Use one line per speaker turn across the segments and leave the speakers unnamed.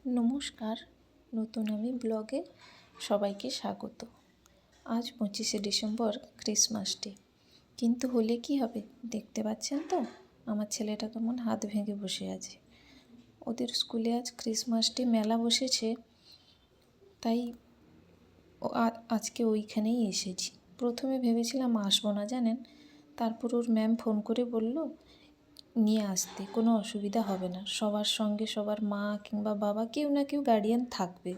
নমস্কার, নতুন আমি ব্লগে সবাইকে স্বাগত। আজ 25শে ডিসেম্বর, ক্রিসমাস ডে। কিন্তু হলে কি হবে, দেখতে পাচ্ছেন তো আমার ছেলেটা কেমন হাত ভেঙে বসে আছে। ওদের স্কুলে আজ ক্রিসমাস ডে মেলা বসেছে, তাই আজকে ওইখানেই এসেছি। প্রথমে ভেবেছিলাম আসবো না, জানেন। তারপর ওর ম্যাম ফোন করে বলল নিয়ে আসতে, কোনো অসুবিধা হবে না, সবার সঙ্গে সবার মা কিংবা বাবা কেউ না কেউ গার্ডিয়ান থাকবে।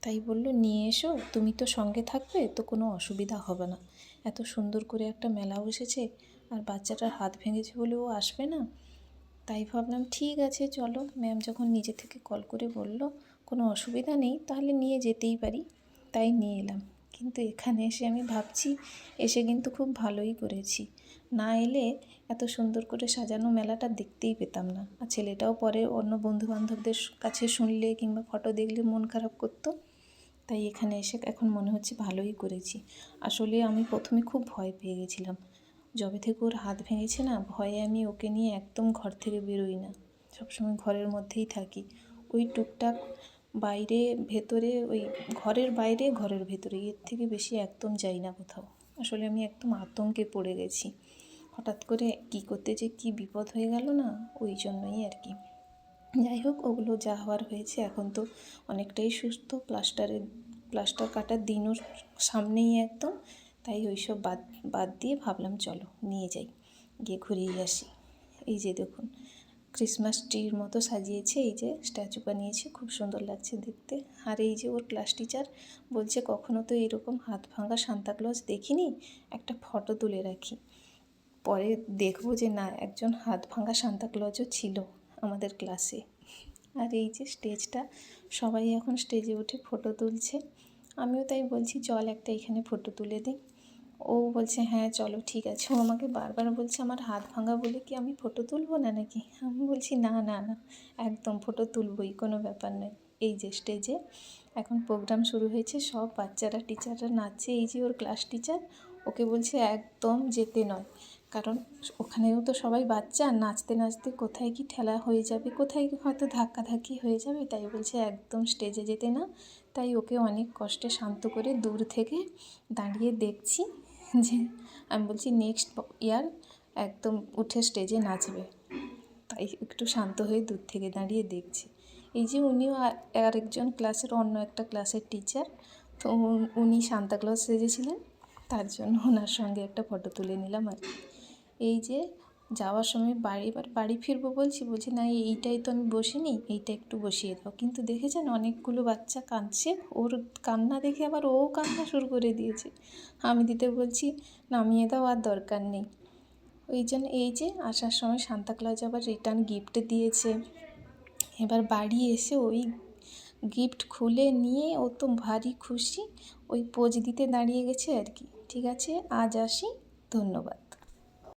তাই বলল নিয়ে এসো, তুমি তো সঙ্গে থাকবে, তো কোনো অসুবিধা হবে না। এত সুন্দর করে একটা মেলা বসেছে, আর বাচ্চাটার হাত ভেঙেছে বলে ও আসবে না। তাই ভাবলাম ঠিক আছে চলো, ম্যাম যখন নিজে থেকে কল করে বলল কোনো অসুবিধা নেই, তাহলে নিয়ে যেতেই পারি। তাই নিয়ে এলাম। কিন্তু এখানে এসে আমি ভাবছি, এসে কিন্তু খুব ভালোই করেছি। না এলে এত সুন্দর করে সাজানো মেলাটা দেখতেই পেতাম না। আর ছেলেটাও পরে অন্য বন্ধুবান্ধবদের কাছে শুনলে কিংবা ফটো দেখলে মন খারাপ করতো। তাই এখানে এসে এখন মনে হচ্ছে ভালোই করেছি। আসলে আমি প্রথমে খুব ভয় পেয়ে গেছিলাম। যবে থেকে ওর হাত ভেঙেছে না, ভয়ে আমি ওকে নিয়ে একদম ঘর থেকে বেরোই না, সবসময় ঘরের মধ্যেই থাকি। ওই টুকটাক বাইরে ভেতরে, ওই ঘরের বাইরে ঘরের ভেতরে, এর থেকে বেশি একদম যাই না কোথাও। আসলে আমি একদম আতঙ্কে পড়ে গেছি, হঠাৎ করে কী করতে যে কী বিপদ হয়ে গেল না, ওই জন্যই আর কি। যাই হোক, ওগুলো যা হওয়ার হয়েছে, এখন তো অনেকটাই সুস্থ। প্লাস্টার কাটার দিনও সামনেই একদম। তাই ওইসব বাদ দিয়ে ভাবলাম চলো নিয়ে যাই, গিয়ে ঘুরিয়ে আসি। এই যে দেখুন, ক্রিসমাস ট্রির মতো সাজিয়েছে, এই যে স্ট্যাচু বানিয়েছে, খুব সুন্দর লাগছে দেখতে। আর এই যে ওর ক্লাস টিচার বলছে কখনো তো এরকম হাত ভাঙা সান্তাক্লজ দেখিনি, একটা ফটো তুলে রাখি। পরে দেখবো যে না, একজন হাত ভাঙা সান্তাক্লজও ছিল আমাদের ক্লাসে। আর এই যে স্টেজটা, সবাই এখন স্টেজে উঠে ফটো তুলছে। আমিও তাই বলছি চল একটা এখানে ফটো তুলে দিই। ও বলছে হ্যাঁ চলো ঠিক আছে। ও আমাকে বারবার বলছে আমার হাত ভাঙা বলে কি আমি ফটো তুলবো না নাকি। আমি বলছি না না না, একদম ফটো তুলবই, কোনো ব্যাপার নয়। এই যে স্টেজে এখন প্রোগ্রাম শুরু হয়েছে, সব বাচ্চারা টিচাররা নাচছে। এই যে ওর ক্লাস টিচার, ওকে বলছে একদম যেতে নয়, কারণ ওখানেও তো সবাই বাচ্চা, নাচতে নাচতে কোথায় কি ঠেলা হয়ে যাবে, কোথায় হয়তো ধাক্কাধাক্কি হয়ে যাবে, তাই বলছে একদম স্টেজে যেতে না। তাই ওকে অনেক কষ্টে শান্ত করে দূর থেকে দাঁড়িয়ে দেখছি, যে আমি বলছি নেক্সট ইয়ার একদম উঠে স্টেজে নাচবে। তাই একটু শান্ত হয়ে দূর থেকে দাঁড়িয়ে দেখছি। এই যে উনিও আরেকজন ক্লাসের, অন্য একটা ক্লাসের টিচার, তো উনি সান্তাক্লজ সেজেছিলেন, তার জন্য ওনার সঙ্গে একটা ফটো তুলে নিলাম আর কি। এই যে যাওয়ার সময় বাড়ি ফিরবো বলছি না, এইটাই তো আমি বসিনি, এইটা একটু বসিয়ে দাও। কিন্তু দেখেছেন অনেকগুলো বাচ্চা কাঁদছে, ওর কান্না দেখে আবার ও কান্না শুরু করে দিয়েছে। আমি দিতে বলছি নামিয়ে দাও, আর দরকার নেই। ওই জন্য এই যে আসার সময় সান্তাক্লজ আবার রিটার্ন গিফট দিয়েছে। এবার বাড়ি এসে ওই গিফট খুলে নিয়ে ও তো ভারী খুশি, ওই পোজ দিতে দাঁড়িয়ে গেছে আর কি। ঠিক আছে, আজ আসি, ধন্যবাদ।